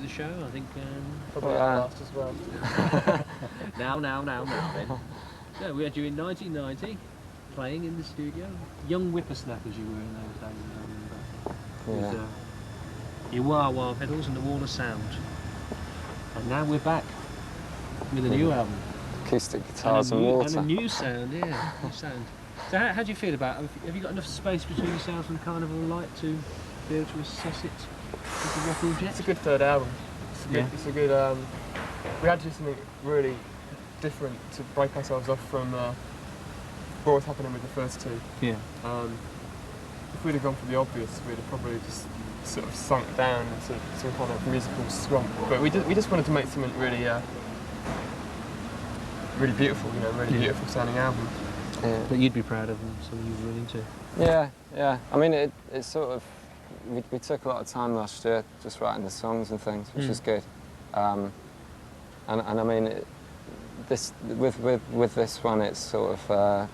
the show. I think. Probably our last as well. Now, then. No, we had you in 1990, playing in the studio. Young whippersnappers you were in those days, I remember. It was, your wah-wah pedals and the wall of sound. And now we're back with a new album. Acoustic guitars and water. And a new sound, yeah, new sound. So how do you feel about it? Have you got enough space between yourselves and Carnival of Light to be able to assess it as a record yet? It's a good third album. It's a good. We had to do something really different to break ourselves off from what was happening with the first two. Yeah. If we'd have gone for the obvious, we'd have probably just sort of sunk down into some kind of musical swamp. But we just wanted to make something really, really beautiful. You know, really beautiful sounding album. Yeah. That you'd be proud of and something you were willing to. Yeah. I mean, it's sort of. We took a lot of time last year just writing the songs and things, which is good. And I mean, with this one, it's sort of.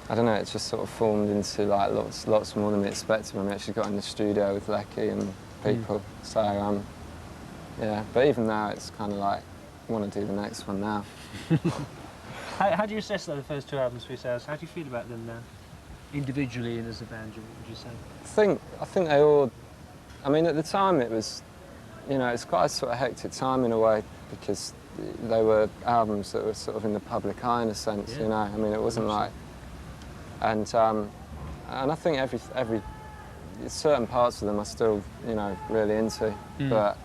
I don't know. It's just sort of formed into like lots more than we expected when we actually got in the studio with Lecky and people. So yeah. But even now, it's kind of like I want to do the next one now. How do you assess the first two albums for yourselves? How do you feel about them now, individually and as a band? Would you say? I think they all. I mean, at the time it was, you know, it's quite a sort of hectic time in a way because they were albums that were sort of in the public eye in a sense. Yeah. You know, I mean, it wasn't like. And I think every certain parts of them are still, you know, really into. But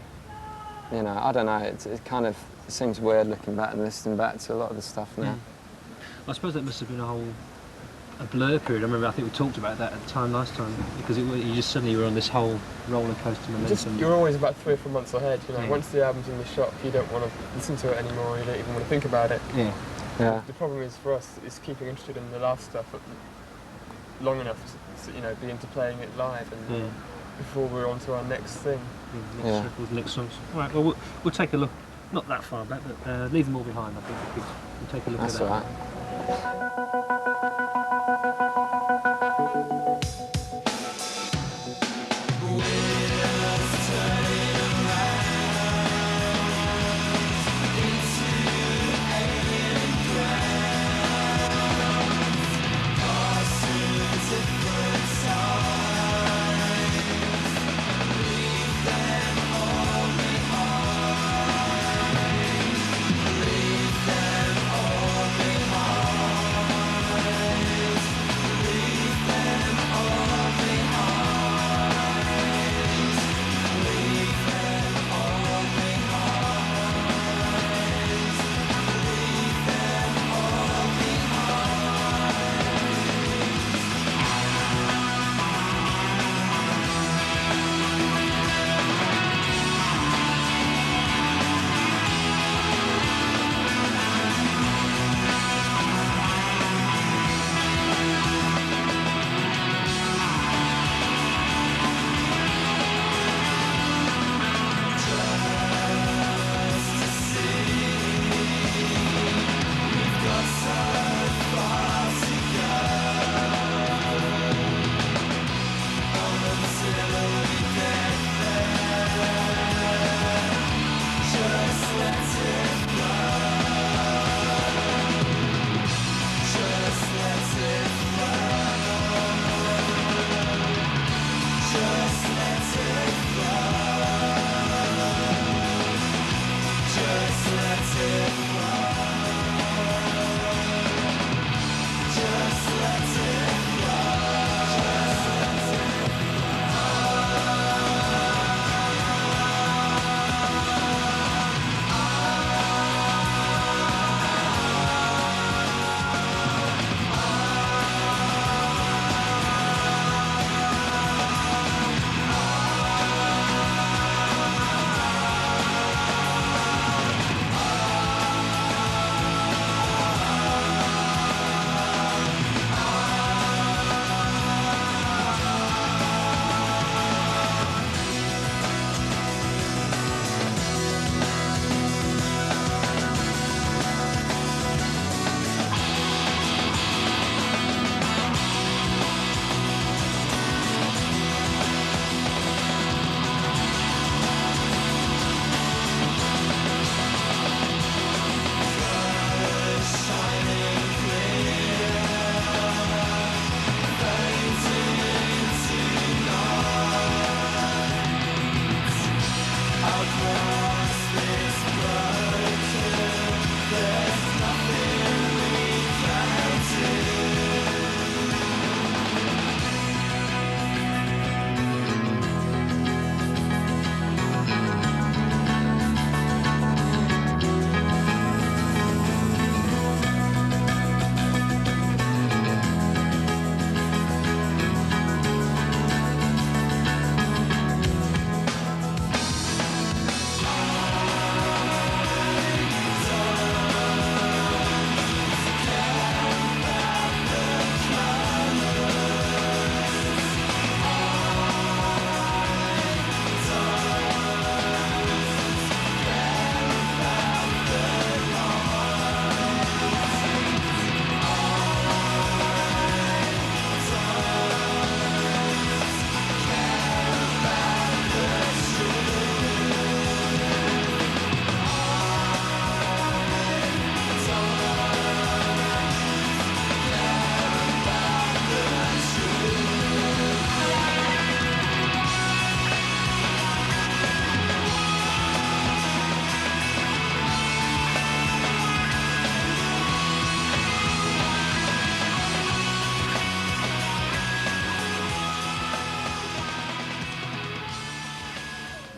you know, I don't know. It kind of seems weird looking back and listening back to a lot of the stuff now. I suppose that must have been a blur period. I remember. I think we talked about that at the time last time because you just suddenly were on this whole roller coaster momentum. You're always about 3 or 4 months ahead. You know, once the album's in the shop, you don't want to listen to it anymore. You don't even want to think about it. Yeah. The problem is for us is keeping interested in the last stuff long enough to, you know, be into playing it live and before we're on to our next thing. Next record, next songs. All right. Well, we'll take a look. Not that far back, but leave them all behind. I think we'll take a look at that. That's all right.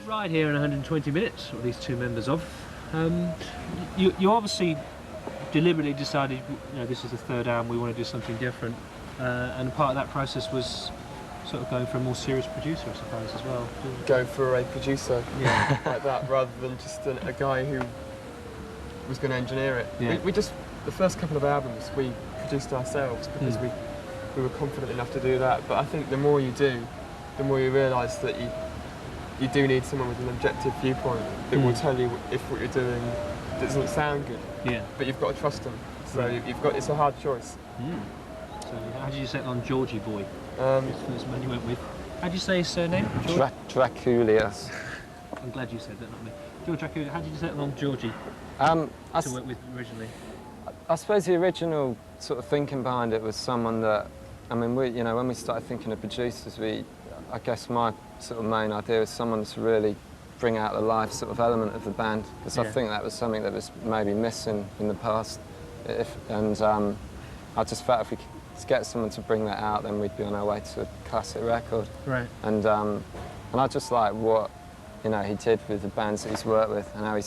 ride here in 120 minutes, or at least two members of. You obviously deliberately decided, this is the third album, we want to do something different, and part of that process was sort of going for a more serious producer, I suppose, as well. Go for a producer Yeah. like that, rather than just a guy who was going to engineer it. Yeah. We just, the first couple of albums, we produced ourselves because we were confident enough to do that. But I think the more you do, the more you realise that you do need someone with an objective viewpoint that will tell you if what you're doing doesn't sound good. Yeah. But you've got to trust them. So it's a hard choice. So how did you settle on Georgie Boy? Um, That's the first man you went with. How did you say his surname? Draculius. I'm glad you said that, not me. George Draculius. How did you settle on Georgie I to work with originally? suppose the original sort of thinking behind it was someone that, I mean, when we started thinking of producers, I guess my sort of main idea was someone to really bring out the live sort of element of the band, because I think that was something that was maybe missing in the past. I just felt if we could get someone to bring that out, then we'd be on our way to a classic record. Right. And I just like what he did with the bands that he's worked with, and how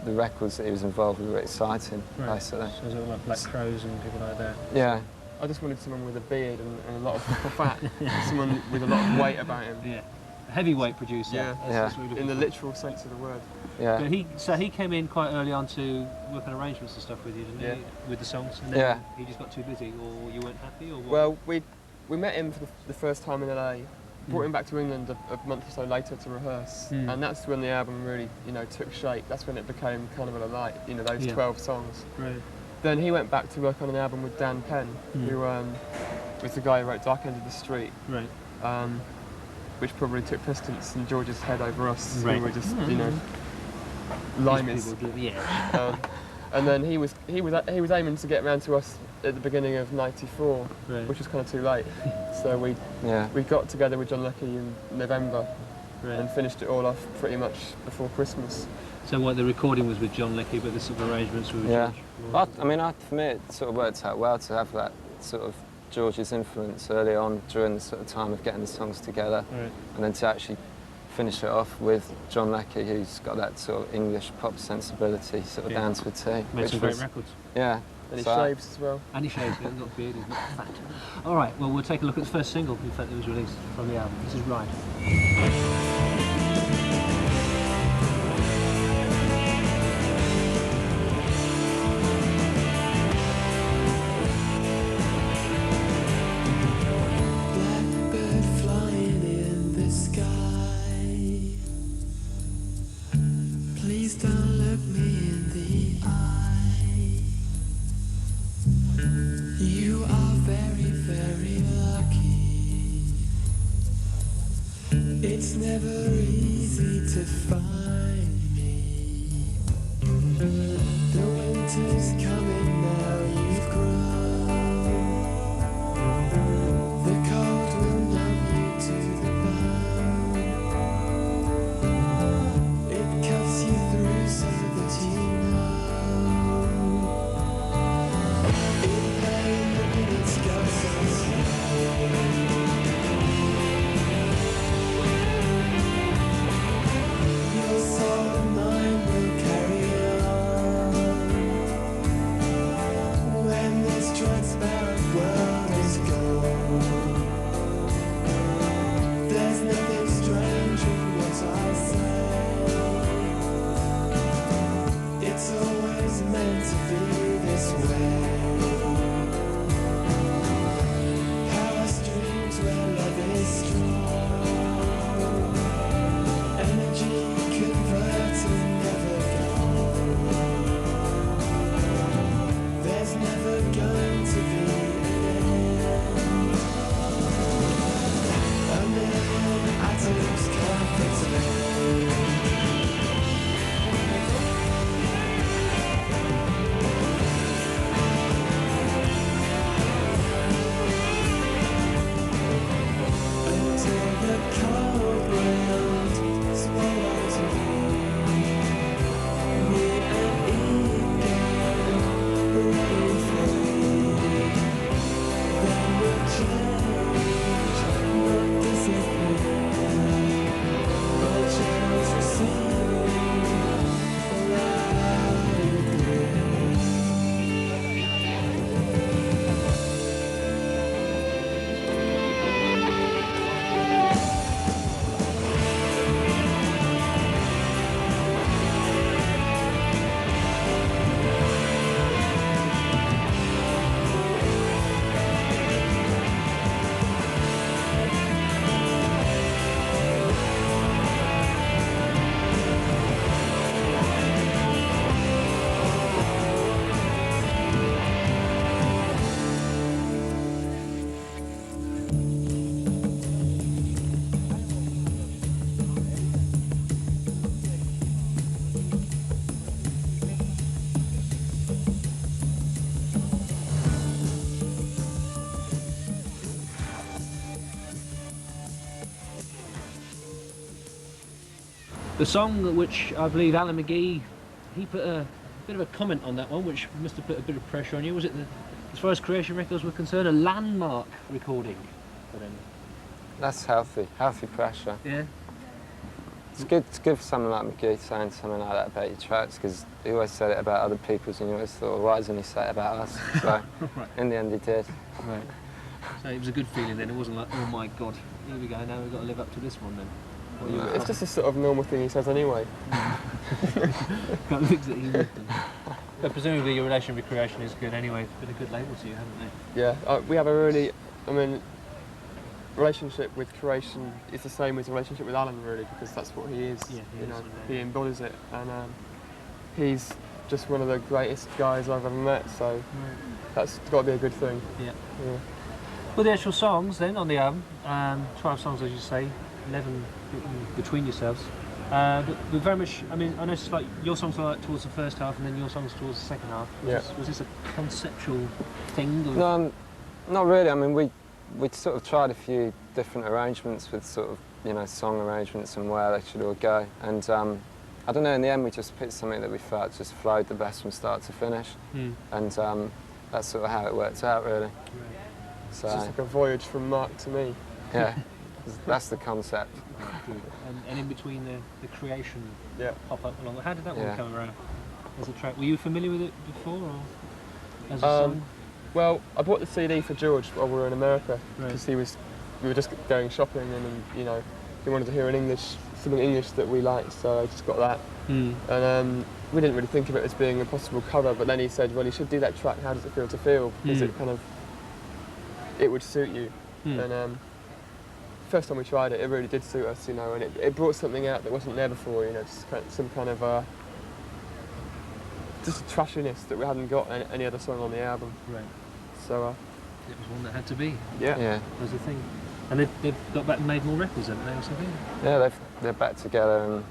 the records that he was involved with were exciting, basically. So it was all like Black Crows and people like that. Yeah. I just wanted someone with a beard and a lot of fat, someone with a lot of weight about him. Yeah. A heavyweight producer. Yeah. That's what we're looking In the for. literal sense of the word. Yeah. But he came in quite early on to work on arrangements and stuff with you, didn't he? With the songs, and then he just got too busy, or you weren't happy, or what? Well, we met him for the first time in LA, brought him back to England a month or so later to rehearse, and that's when the album really, took shape. That's when it became Carnival of Light, those 12 songs. Right. Then he went back to work on an album with Dan Penn, who was the guy who wrote Dark End of the Street. Right. Which probably took precedence in George's head over us, Right. who were just, limeys. Yeah. And then he was aiming to get round to us at the beginning of '94, which was kind of too late. So we got together with John Leckie in November and finished it all off pretty much before Christmas. So what, the recording was with John Leckie, but the sort of arrangements were with Yeah. George? For me, it sort of worked out well to have that sort of George's influence early on during the sort of time of getting the songs together, and then to actually finish it off with John Leckie, who's got that sort of English pop sensibility, sort of down to a T. Made some great records. Yeah. And he shaves as well. And he shaves, he's not beard, he's not fat. All right, well, we'll take a look at the first single, in fact, that was released from the album. This is Ride. Blackbird flying in the sky. Please don't look me in the eye. You are very, very lucky. It's never easy to find me. The winter's coming now, you've grown. The cold will numb you to the bone. It cuts you through so that you know. In pain, the minutes go so slow. Your soul and mine will carry on. The song which I believe Alan McGee, he put a bit of a comment on that one, which must have put a bit of pressure on you. Was it, as far as Creation Records were concerned, a landmark recording for them? That's healthy pressure. Yeah. It's good for someone like McGee saying something like that about your tracks, because he always said it about other people's and you always thought, why doesn't he say it about us? So Right. in the end he did. Right. So it was a good feeling then. It wasn't like, oh my God, here we go. Now we've got to live up to this one then. What you It's just a sort of normal thing he says anyway. got things that he lived in. But presumably your relation with Creation is good anyway. It's been a good label to you, haven't they? Yeah, we have a really, relationship with Creation is the same as a relationship with Alan, really, because that's what he is. Yeah, he you is, know, yeah. he embodies it, and he's just one of the greatest guys I've ever met. So that's got to be a good thing. Yeah. Yeah. Well, the actual songs then on the album, 12 songs as you say, 11 between yourselves. But very much, I noticed like your songs are like towards the first half and then your songs towards the second half. Was this a conceptual thing? Or? No, not really. We sort of tried a few different arrangements with sort of, song arrangements and where they should all go. And I don't know, in the end we just picked something that we felt just flowed the best from start to finish. And that's sort of how it worked out, really. Right. So, It's just like a voyage from Mark to me. yeah, that's the concept. Good. And in between the Creation Yeah. pop up along. How did that one Yeah. come around as a track? Were you familiar with it before or as a Um, song? Well, I bought the CD for George while we were in America Right. because we were just going shopping and he wanted to hear something English that we liked, so I just got that. And we didn't really think of it as being a possible cover, but then he said, well, you should do that track, How Does It Feel to Feel, because it would suit you. And first time we tried it, it really did suit us, and it brought something out that wasn't there before, just some kind of just a trashiness that we hadn't got in any other song on the album. Right. So It was one that had to be. yeah. Yeah, Was the thing. And they've got back and made more records, haven't they, or something? yeah, they're back together and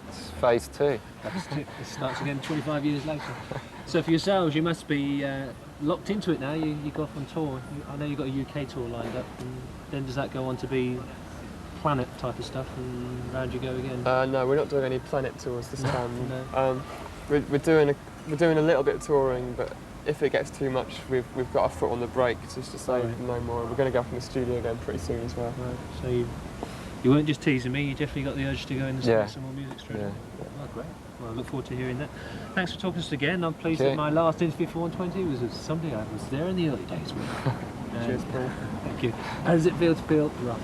it's phase 2. It starts again 25 years later. So for yourselves, you must be locked into it now. You go off on tour. I know you've got a UK tour lined up. And then does that go on to be Planet type of stuff, and round you go again? No, we're not doing any Planet tours this time. No. We're doing a little bit of touring, but if it gets too much, we've got our foot on the brake, just to say Right. no more. We're going to go up in the studio again pretty soon as well. Right. So you weren't just teasing me. You definitely got the urge to go in and Yeah. make some more music straight. Yeah. Oh, great. Well, I look forward to hearing that. Thanks for talking to us again. I'm pleased Okay. that my last interview for 120 was with somebody I was there in the early days with. Cheers, Paul. Thank you. How does it feel to feel rough?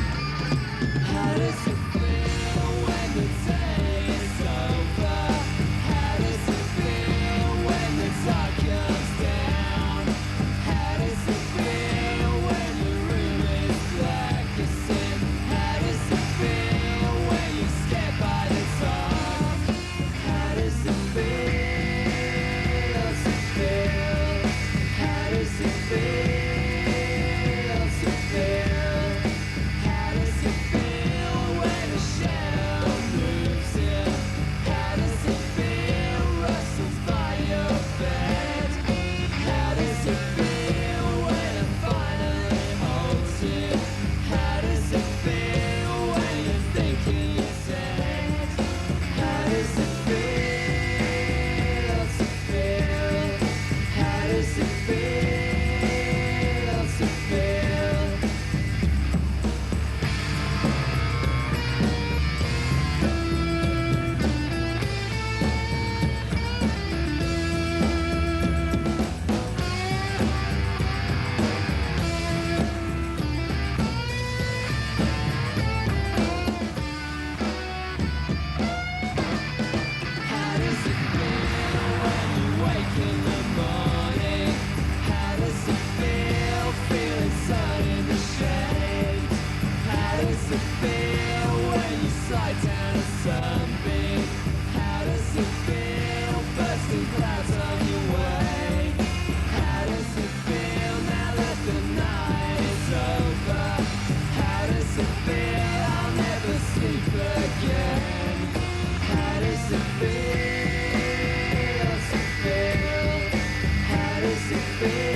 How does it feel when the day is over? How does it feel when the dark comes down? How does it feel when the room is black as sin? How does it feel when you're scared by the dark? How does it feel to feel? How does it feel to feel? How does it feel when a shadow moves in? How does it feel rustled by your bed? How does it feel when it finally holds you? How does it feel when you're thinking you're dead? How does it feel to feel? How does it feel to feel? How does it feel when you wake in the morning? How does it feel feeling sun in the shade? How does it feel when you slide down a sunbeam? How does it feel bursting clouds on your way? feel